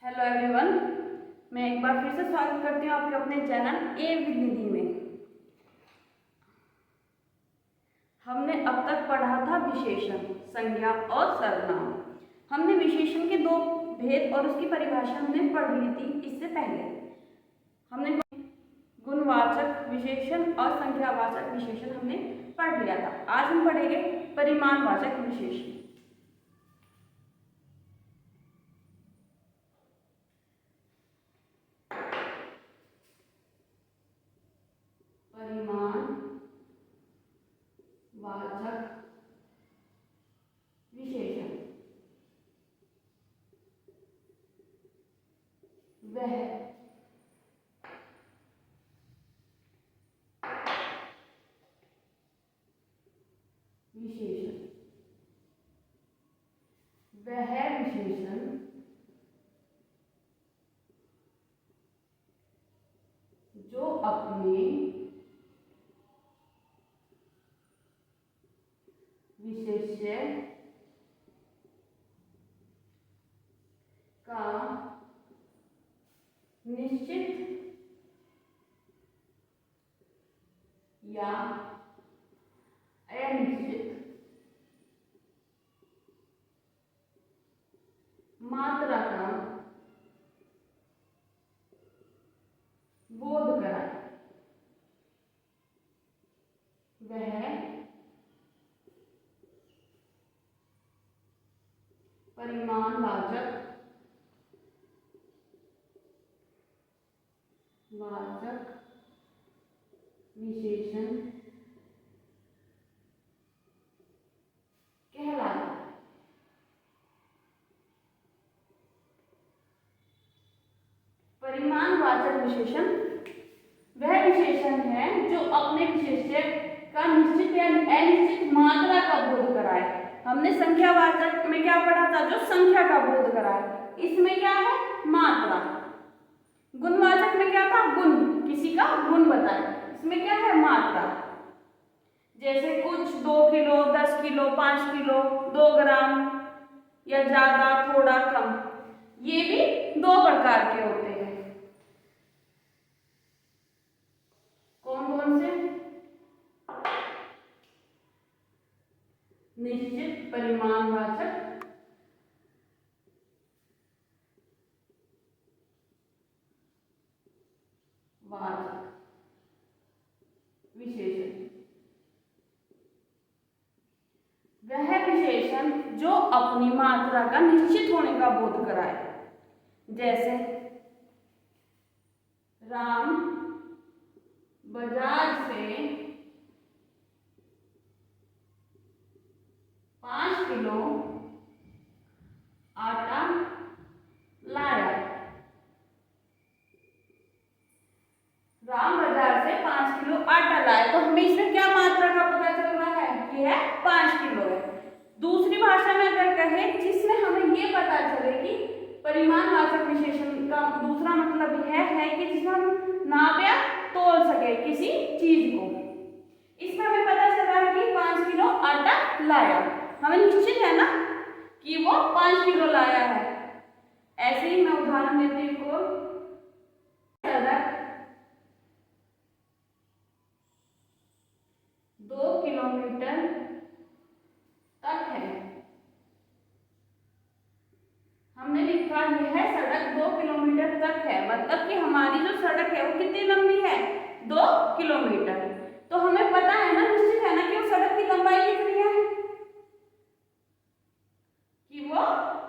Hello everyone, मैं एक बार फिर से स्वागत करती हूँ आपके अपने चैनल ए विद निधि में। हमने अब तक पढ़ा था विशेषण, संज्ञा और सर्वनाम। हमने विशेषण के दो भेद और उसकी परिभाषा हमने पढ़ ली थी। इससे पहले हमने गुणवाचक विशेषण और संख्यावाचक विशेषण हमने पढ़ लिया था। आज हम पढ़ेंगे परिमाणवाचक विशेषण। परिमाणवाचक विशेषण वह विशेषण जो अपने विशेष्य का निश्चित या अनिश्चित मात्रा का बोध कराए, वह परिमाणवाचक विशेषण कहलाता है। परिमाणवाचक विशेषण वह विशेषण है जो अपने विशेष्य का निश्चित या अनिश्चित मात्रा का बोध कराए। हमने संख्यावाचक में क्या पढ़ा था? जो संख्या का बोध कराए। इसमें क्या है? मात्रा। गुणवाचक में क्या था? गुण, किसी का गुण बताए। इसमें क्या है? मात्रा। जैसे कुछ 2 किलो, 10 किलो, 5 किलो, 2 ग्राम या ज्यादा, थोड़ा, कम, ये भी दो प्रकार के होते हैं। कौन कौन से? निश्चित परिमाणवाचक विशेषण। वह विशेषण जो अपनी मात्रा का निश्चित होने का बोध कराए। जैसे राम बाजार से 5 किलो आटा लाया। राम बाजार से 5 किलो आटा लाया, तो हमें इसमें क्या मात्रा का पता चल रहा है? ये है 5 किलो है। दूसरी भाषा में अगर कहें जिसमें हमें ये पता चले कि परिमाणवाचक विशेषण का दूसरा मतलब यह है कि जिसमें हम नाप या तोल सके किसी चीज को। इसमें हमें पता चल रहा है कि 5 किलो आटा लाया, हमें निश्चित है ना कि वो 5 किलो लाया है। ऐसे ही मैं उदाहरण देती हूँ। 2 किलोमीटर तक है। हमने लिखा यह सड़क 2 किलोमीटर तक है, मतलब कि हमारी जो सड़क है वो कितनी लंबी है? 2 किलोमीटर। तो हमें पता है ना, निश्चित है ना कि वो सड़क की लंबाई कितनी है, कि वो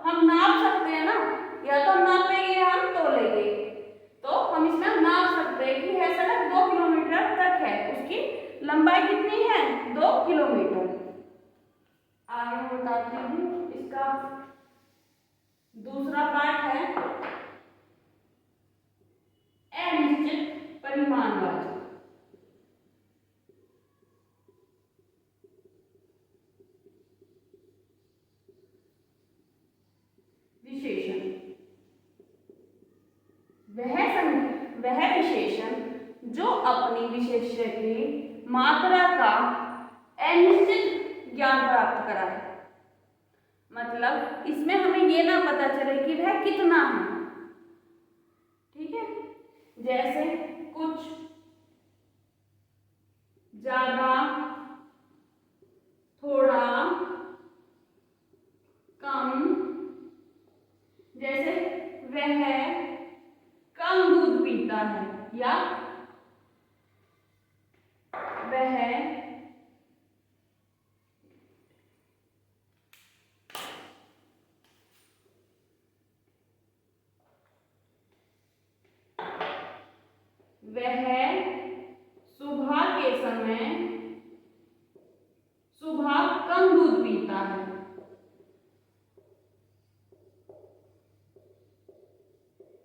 हम नाप सकते हैं ना। या तो हम नापेंगे या हम तोलेंगे। तो हम इसमें नाप सकते हैं कि यह सड़क 2 किलोमीटर तक है, उसकी लंबाई कितनी है? 2 किलोमीटर। आगे बताती हूँ। इसका दूसरा पार्ट है अनिश्चित परिमाणवाचक विशेषण। वह विशेषण जो अपनी विशेष्य की मात्रा का अनिश्चित ज्ञान प्राप्त कराए। मतलब इसमें हमें ये ना पता चले कि वह कितना है, जैसे कुछ, ज्यादा, थोड़ा, कम। जैसे वह कम दूध पीता है, या वह सुबह के समय सुबह कम दूध पीता है।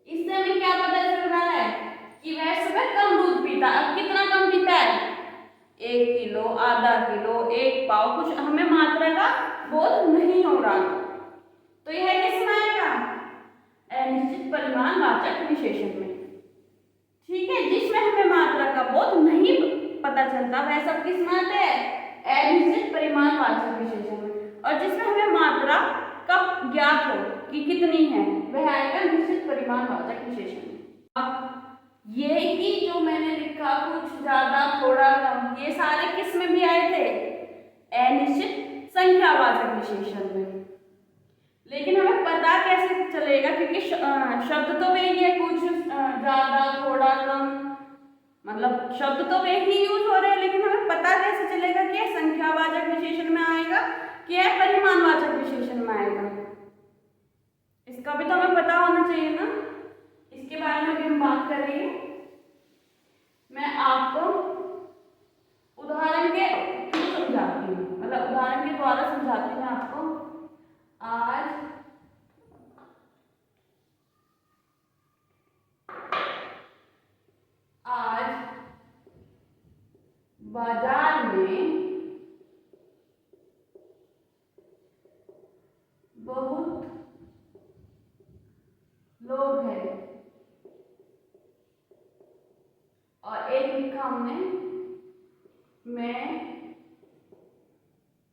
इससे हमें क्या पता चल रहा है कि वह सुबह कम दूध पीता है। अब कितना कम पीता है? 1 किलो, आधा किलो, 1 पाव, कुछ हमें मात्रा का बोध नहीं हो रहा। तो यह किसमें आएगा? अनिश्चित परिमाणवाचक विशेषण में। ठीक है, जिसमें हमें मात्रा का बोध नहीं पता चलता वह सब किसमें आते हैं? अनिश्चित परिमाणवाचक विशेषण में। और जिसमें हमें मात्रा का ज्ञात हो कि कितनी है वह आएगा निश्चित परिमाणवाचक विशेषण में। अब ये ही जो मैंने लिखा कुछ, ज्यादा, थोड़ा, कम, ये सारे किस में भी आए थे? अनिश्चित संख्यावाचक विशेषण में। लेकिन हमें पता कैसे चलेगा, क्योंकि शब्द तो वे ही है, कुछ, ज्यादा, थोड़ा, कम, मतलब शब्द तो वे ही यूज हो रहे हैं, लेकिन हमें पता कैसे चलेगा कि यह संख्यावाचक विशेषण में आएगा कि यह परिमाणवाचक विशेषण में आएगा? इसका भी तो हमें पता होना चाहिए ना। इसके बारे में भी हम बात करेंगे। मैं आपको उदाहरण के समझाती हूँ, मतलब उदाहरण के द्वारा समझाती हूँ आपको। आज बाजार में बहुत लोग हैं। और एक लिखा हमने, मैं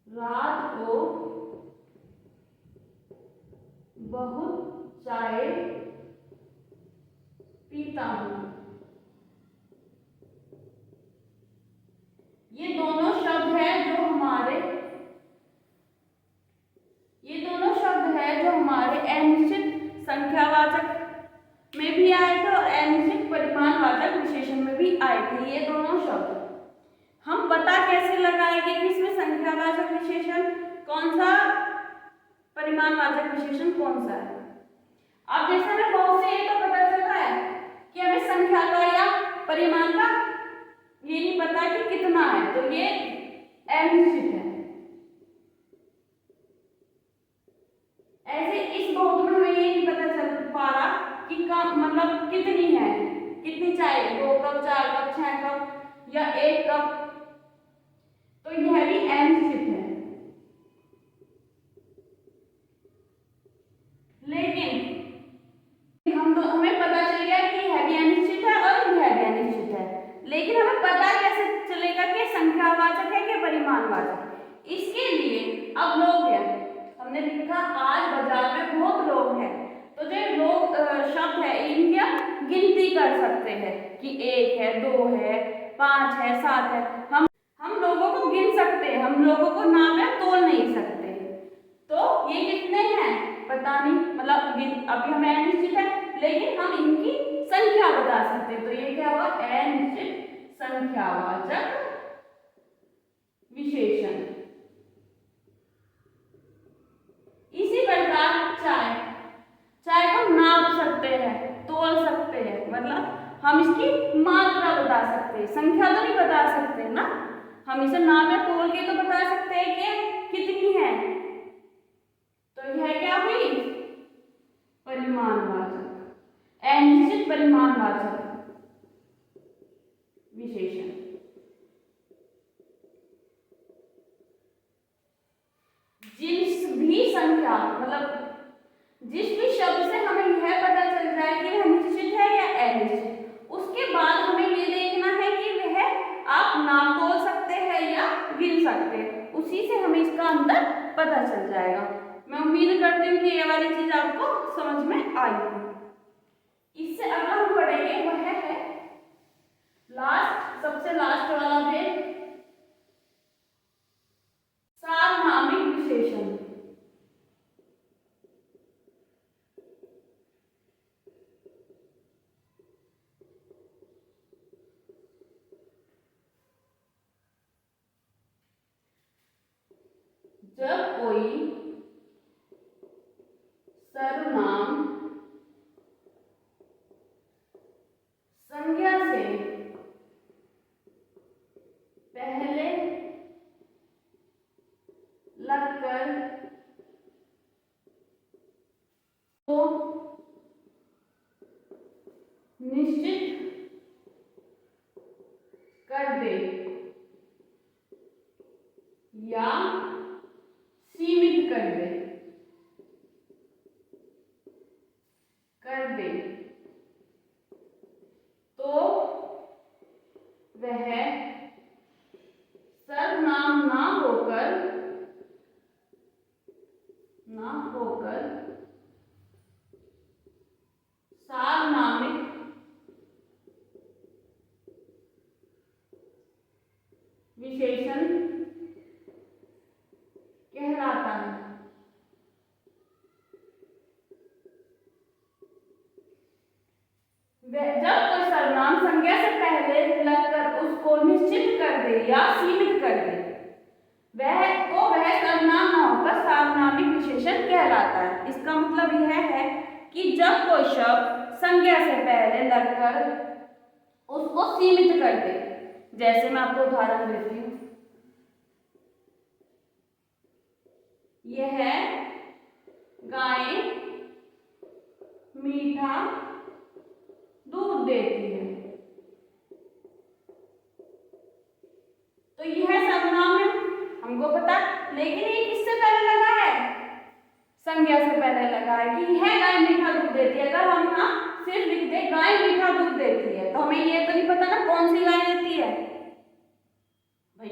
रात को बहुत चाय पीता हूँ। ये दोनों शब्द है जो हमारे अनिश्चित संख्यावाचक में भी आए थे और अनिश्चित परिमाणवाचक विशेषण में भी आए थे। ये दोनों शब्द हम पता कैसे लगाएंगे कि इसमें संख्यावाचक विशेषण कौन सा, परिमाणवाचक विशेषण कौन सा है? अब जैसे हमें बहुत से ये तो पता चल रहा है कि हमें संख्या का या परिमाण का ये नहीं पता कि कितना है, तो ये अनिश्चित है। ऐसे इस बहुत में हमें ये नहीं पता चल पा रहा कि कम मतलब कितनी है, कितनी चाहिए, 2 कप, 4 कप, 6 कप या 1 कप, तो यह भी अनिश्चित है। लेकिन हमें पता चल गया कि यह भी अनिश्चित है और यह भी अनिश्चित है, लेकिन हमें पता कैसे चलेगा कि संख्यावाचक है कि परिमाणवाचक? इसके लिए अब लोग हैं, हमने लिखा आज बाजार में बहुत लोग हैं, तो जो लोग शब्द है इनकी हम गिनती कर सकते हैं कि 1 है, 2 है, 5 है, 7 है। हम लोगों को गिन सकते हैं, हम लोगों को नाम या तोल नहीं सकते। तो ये कितने हैं पता नहीं, मतलब अभी हमें अनिश्चित है, लेकिन हम इनकी संख्या बता सकते हैं। तो ये क्या हुआ? अनिश्चित संख्यावाचक विशेषण। इसी प्रकार चाय को नाप सकते हैं, तोल सकते हैं, मतलब हम इसकी मात्रा बता सकते हैं, संख्या तो नहीं बता सकते ना। हम इसे नाप या तोल के तो बता सकते हैं कि कितनी है। तो यह क्या हुई? परिमाणवाचक, अनिश्चित परिमाणवाचक विशेषण। जिस भी संख्या, मतलब जिस भी शब्द से हमें यह पता चल जाए कि वह निश्चित है या अनिश्चित, उसके बाद हमें ये देखना है कि वह आप नाप तोल सकते हैं या गिन सकते हैं। उसी से हमें इसका अंतर पता चल जाएगा। मैं उम्मीद करती हूँ कि ये वाली चीज आपको समझ में आई। इससे अगला हम पढ़ेंगे वह है सबसे लास्ट वाला भेद सार्वनामिक विशेषण। जब कोई सर्वनाम संज्ञा से पहले लगकर तो निश्चित कर दे या सीमित कर दे तो वह सर्वनाम ना होकर सार्वनामिक विशेषण कहलाता है। जब कोई सर्वनाम संज्ञा से पहले लगकर उसको निश्चित कर दे या सीमित कर दे वह सर्वनाम न होकर सार्वनामिक विशेषण कहलाता है। इसका मतलब यह है कि जब कोई शब्द संज्ञा से पहले लगकर उसको सीमित कर दे, जैसे मैं आपको उदाहरण देती हूँ, यह गाय मीठा दूध देती है, तो यह सर्वनाम है, हमको पता। लेकिन ये किससे पहले लगा है? संज्ञा से पहले लगा है कि यह गाय मीठा दूध देती है। अगर हम ना सिर्फ लिख दे गाय मीठा दूध देती है तो हमें ये तो नहीं पता ना कौन सी गाय देती है भाई।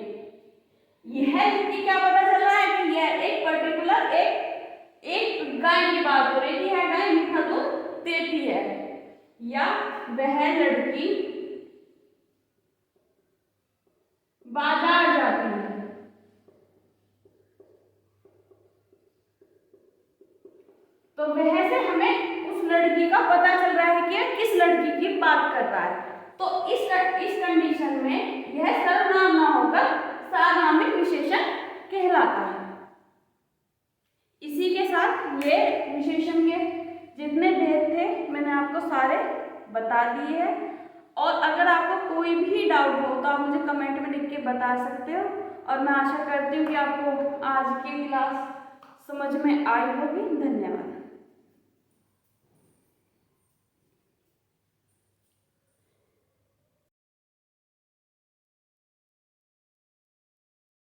यह लिख के क्या पता चल रहा है कि यह एक पर्टिकुलर एक गाय की बात हो रही है कि यह गाय मीठा दूध देती है या वह लड़की बाजार जाती है। तो वह से हमें उस लड़की का पता चल रहा है कि किस लड़की की बात कर रहा है। तो इस कंडीशन में यह सर्वनाम ना होकर सार्वनामिक विशेषण कहलाता है। इसी के साथ ये विशेषण के जितने भेद थे मैंने आपको सारे बता दिए हैं। और अगर आपको कोई भी डाउट हो तो आप मुझे कमेंट में लिख के बता सकते हो। और मैं आशा करती हूँ कि आपको आज की क्लास समझ में आई होगी। धन्यवाद।